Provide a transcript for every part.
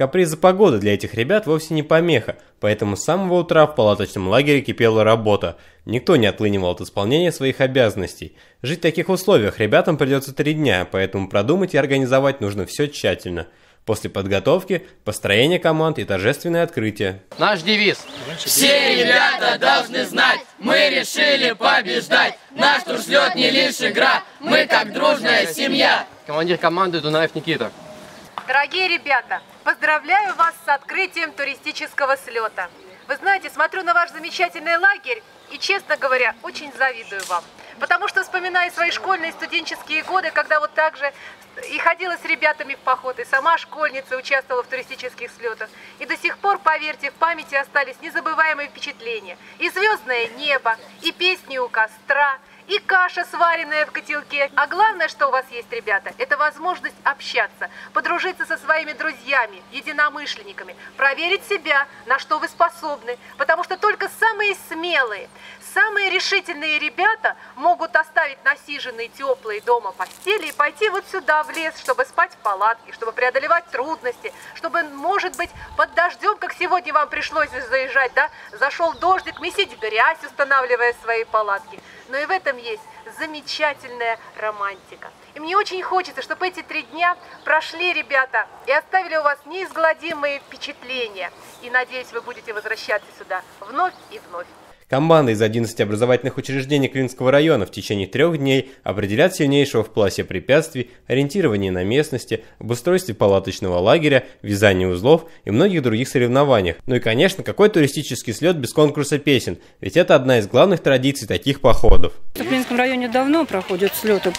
Капризы погоды для этих ребят вовсе не помеха, поэтому с самого утра в палаточном лагере кипела работа. Никто не отлынивал от исполнения своих обязанностей. Жить в таких условиях ребятам придется 3 дня, поэтому продумать и организовать нужно все тщательно. После подготовки, построение команд и торжественное открытие. Наш девиз. Все ребята должны знать, мы решили побеждать. Наш турслет не лишь игра, мы как дружная семья. Командир команды Дунаев Никита. Дорогие ребята, поздравляю вас с открытием туристического слета. Вы знаете, смотрю на ваш замечательный лагерь и, честно говоря, очень завидую вам. Потому что вспоминаю свои школьные и студенческие годы, когда вот так же и ходила с ребятами в поход, и сама школьница участвовала в туристических слетах. И до сих пор, поверьте, в памяти остались незабываемые впечатления. И звездное небо, и песни у костра, и каша, сваренная в котелке. А главное, что у вас есть, ребята, это возможность общаться, подружиться со своими друзьями, единомышленниками, проверить себя, на что вы способны. Потому что только самые смелые, самые решительные ребята могут оставить насиженные теплые дома постели и пойти вот сюда, в лес, чтобы спать в палатке, чтобы преодолевать трудности, чтобы, может быть, под дождем, как сегодня вам пришлось заезжать, да, зашел дождик, месить грязь, устанавливая свои палатки. Но и в этом есть замечательная романтика. И мне очень хочется, чтобы эти 3 дня прошли, ребята, и оставили у вас неизгладимые впечатления. И надеюсь, вы будете возвращаться сюда вновь и вновь. Команды из 11 образовательных учреждений Клинского района в течение 3 дней определят сильнейшего в полосе препятствий, ориентировании на местности, обустройстве палаточного лагеря, вязании узлов и многих других соревнованиях. Ну и, конечно, какой туристический слет без конкурса песен, ведь это одна из главных традиций таких походов. В Клинском районе давно проходят слеты.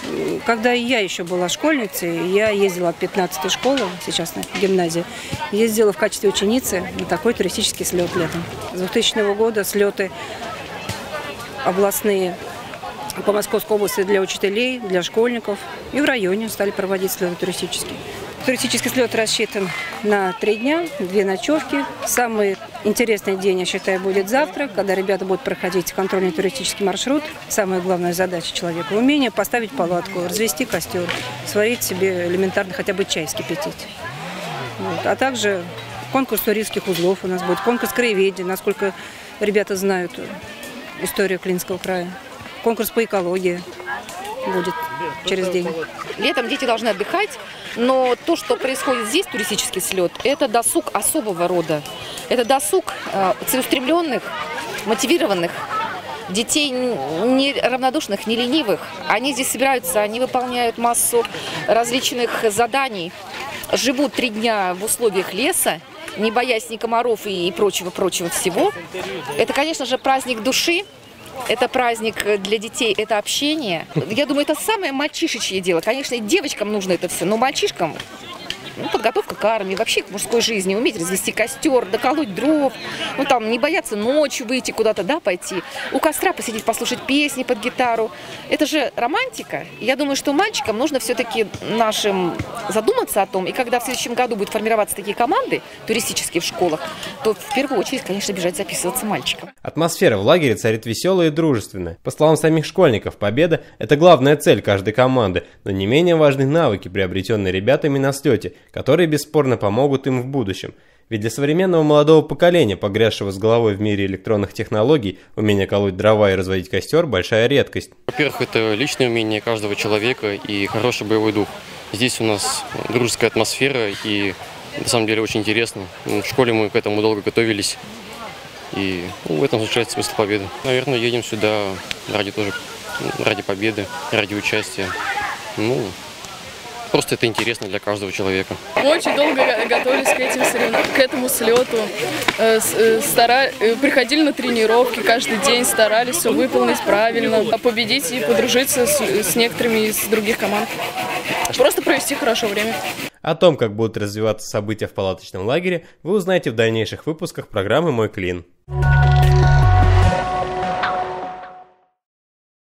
Когда я еще была школьницей, я ездила от 15-й школы, сейчас на гимназии, ездила в качестве ученицы на такой туристический слет летом. С 2000 года слеты областные по Московской области для учителей, для школьников. И в районе стали проводить слеты туристические. Туристический слет рассчитан на 3 дня, 2 ночевки. Самый интересный день, я считаю, будет завтра, когда ребята будут проходить контрольный туристический маршрут. Самая главная задача человека – умение поставить палатку, развести костер, сварить себе элементарно хотя бы чай вскипятить. Вот. А также конкурс туристских узлов у нас будет, конкурс краеведения, насколько ребята знают историю Клинского края. Конкурс по экологии будет через день. Летом дети должны отдыхать, но то, что происходит здесь, туристический слет, это досуг особого рода. Это досуг целеустремленных, мотивированных детей, не равнодушных, не ленивых. Они здесь собираются, они выполняют массу различных заданий, живут 3 дня в условиях леса, не боясь ни комаров и прочего всего. Это, конечно же, праздник души, это праздник для детей, это общение. Я думаю, это самое мальчишечье дело. Конечно, и девочкам нужно это все, но мальчишкам подготовка к армии, вообще к мужской жизни, уметь развести костер, доколоть дров, не бояться ночью выйти куда-то, да, пойти, у костра посидеть, послушать песни под гитару. Это же романтика. Я думаю, что мальчикам нужно все-таки нашим задуматься о том, и когда в следующем году будут формироваться такие команды туристические в школах, то в первую очередь, конечно, бежать записываться мальчикам. Атмосфера в лагере царит веселая и дружественная. По словам самих школьников, победа – это главная цель каждой команды, но не менее важны навыки, приобретенные ребятами на слете, которые бесспорно помогут им в будущем. Ведь для современного молодого поколения, погрязшего с головой в мире электронных технологий, умение колоть дрова и разводить костер – большая редкость. Во-первых, это личное умение каждого человека и хороший боевой дух. Здесь у нас дружеская атмосфера и на самом деле очень интересно. В школе мы к этому долго готовились. И в этом заключается смысл победы. Наверное, едем сюда ради победы, ради участия. Просто это интересно для каждого человека. Мы очень долго готовились к этому слету. Приходили на тренировки каждый день, старались все выполнить правильно, победить и подружиться с некоторыми из других команд. Просто провести хорошо время. О том, как будут развиваться события в палаточном лагере, вы узнаете в дальнейших выпусках программы «Мой Клин».